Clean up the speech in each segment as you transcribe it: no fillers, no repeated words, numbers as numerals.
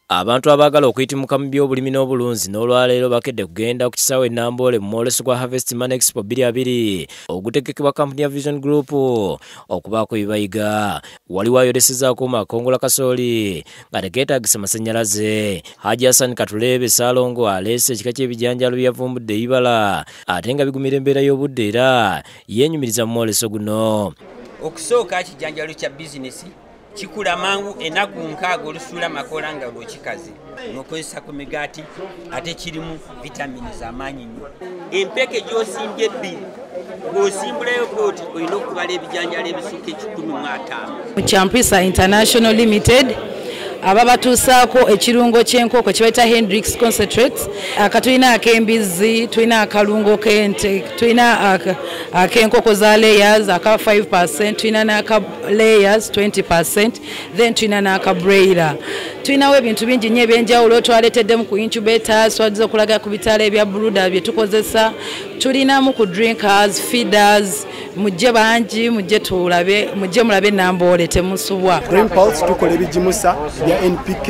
Abantu abaagala okuyitimuka mu by'obulimi n'obulunzi n'olwaleero bakedde kugenda ku kisaawe Namboole mu mwoleso gwa Harvest Money Expo 2020 ogutegekebwa kampuni ya Vision Group okubaako bibayiga. Waliwo ayolesezzaako mu makongola kasooli nga tegeetaagisa masannyalaze. Haji Hassan Katuleebe Ssaalongo aleese ekika ky'ebijanjaalo byavumbudde ebibala ate nga bigumira embeera y'obudde era yeenyumiriza mu mwoleso guno. Okusooka kijanjaalo kya bizinesi kikula mangu enaku nkaaga olusuula makola nga lwekikaze n'okozesa ku migaati ate kirimu vitamini z'amaanyi nnyo. Empeke gy'osimbye ebbiri ng'osimbulayo kooti olina okubala ebijanjaalo ebisukka 150. Mu Kyampisa International Limited ababatuusaako ekirungo ky'enkoko kye bayita Hendrix concentrates, tulina ak'embizzi, tulina akalungo k'ente, tulina ak'enkoko za layers aka 5%, tulina n'aka layers 20%, then tulina n'aka broiler. Tulinawo ebintu bingi nnyo ebyenjawulo twaleeteddemu ku incubators, twaddiza okulaga ku bitaala ebya brooder bye tukozesa. Tulinamu ku drinkers, feeders, mujje bangi, mujje tulabe, mujje mulabe Namboole temusubwa. Green Pulse tukola ebijimusa bya NPK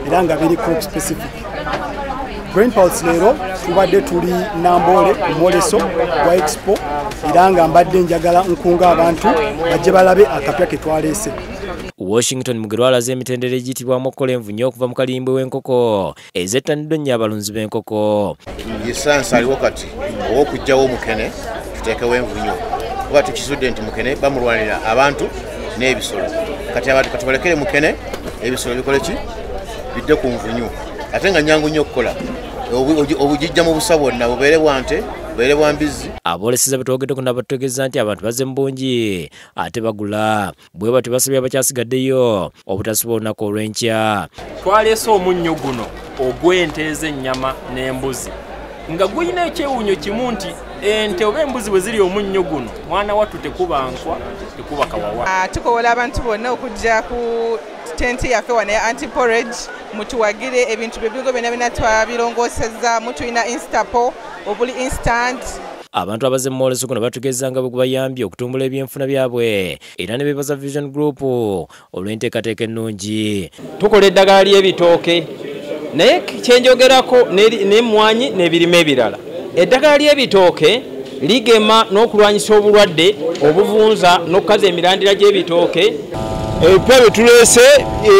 era nga biri crop specific. Green Pulse leero tubadde tuli Namboole ku mwoleso gwa Expo era nga mbadde njagala nkunga abantu bajje balabe akapya ke twaleese. Washington Mugero alaze emitendera egiyitibwamu okukola envunyu okuva mu kalimbwe w'enkoko ezettaniddwa nnyo abalunzi b'enkoko. Yesansi aliwo kati ow'okuggyawo omukene tuteekewo envunyu kuba tukisudde nti mukene bamulwanira abantu n'ebisolo. Kati abantu katubalekere mukene ebisolo bikole ki bidde ku nvunyu ate nga nnyangu nnyo okukola obugijja mu busa bwonna bubeere bwante bubeere bwa mbizzi. Aboolesezza betwogeddeko n'abategeeza nti abantu bazze mu bungi ate bagula bwe batyo basabye abakyasigaddeyo obutasiba olunaku olw'enkya. Twaleese omunnyo guno ogw'ente ez'ennyama n'embuzi nga gulina ekyewuunyo kimu nti ente oba embuzi bwe ziri omunnyo guno mwana wattu tekuba nkwa tekuba kawawa. Tukowola abantu bonna okujja ku tenti yaffe wano ya anti-porridge mutuwagire ebintu byebigo byonna byonna twabirongoosezza tulina instapo obuli instant. Abantu abazze mu mwoleso guno bategeeza nga bwe gubayambye okutumbula ebyenfuna byabwe era ne beebaza Vision Group olw'enteekateeka ennungi. Tukola eddagala ly'ebitooke naye kyenjogerako n'emmwanyi n'ebirime ebirala. Eddagala ly'ebitooke ligema n'okulwanyisa obulwadde obuvunza n'okukaza emirandira gy'ebitooke. Ebipya bye tuleese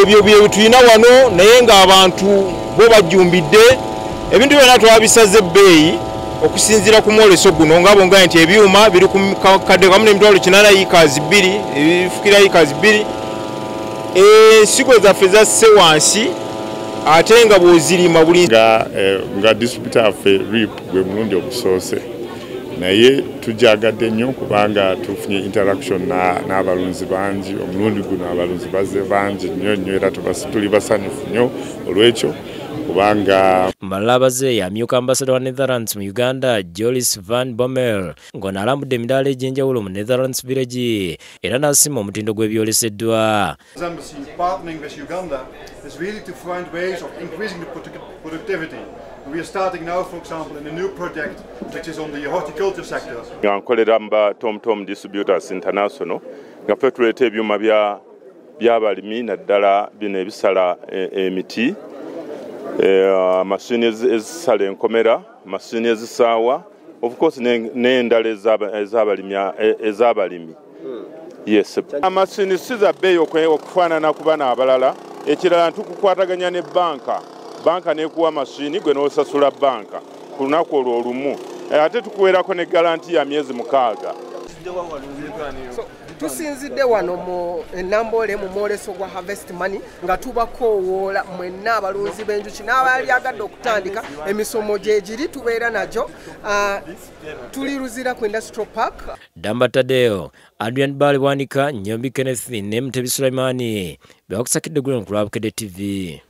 ebyo bye tulina wano naye ng'abantu bo bajjumbidde ebintu byonna twabisaze ebbeeyi okusinziira ku mwoleso guno ngabo nga nti ebyuma biri ku kadde kamu n'emitwalo 8 yiikazi 2 ebifukira yiikazi 2 ensigo zaffe zasse wansi ate nga bw'ozirima buli nga distributor affe RIP gwe mulundi ogusoose naye tujagadde nnyo kubanga tufunye interaction n'abalunzi bangi omulundi guno abalunzi bazze bangi nnyo era tuli basanyufu nnyo olw'ekyo kubanga Malala abazze yamyuka ambassador wa Netherlands mu Uganda Jolis van Bommel ng'ono alambudde emidaala egy'enjawulo mu Netherlands village era n'asima omutindo gw'ebyoleseddwa. Is really to find ways of increasing the productivity. We are starting now, for example, in a new project which is on the horticulture sector. Nkolera mba Tom Distributors International nga ffe tuleeta ebyuma by'abalimi naddala bino ebisala emiti, mashini ezisala enkomera, mashini ezisaawa, of course n'endala ez'abalimi. Yes. Amashini si za bbeeyi okufaanana ku bano abalala. Ekirala ntukukwataganya ne banka n'ekuwa mashini gwe n'osasula banka ku lunaku olwo olumu ate tukuweerako ne garanti ya myezi 6. Tusinzidde wano mu Namboole mu mwoleso gwa Harvest Money nga tubakoowoola mwenna abalunzi b'enjuki n'abalyagadde okutandika emisomo gyegiri tubeera nagyo tuli Luzira ku Industrial Park. Damba Tadeo, Adrian Balibwanika, Nyombi Kenneth ne Mutebi Sulaimani bebakusakidde guno ku lwa Bukedde TV.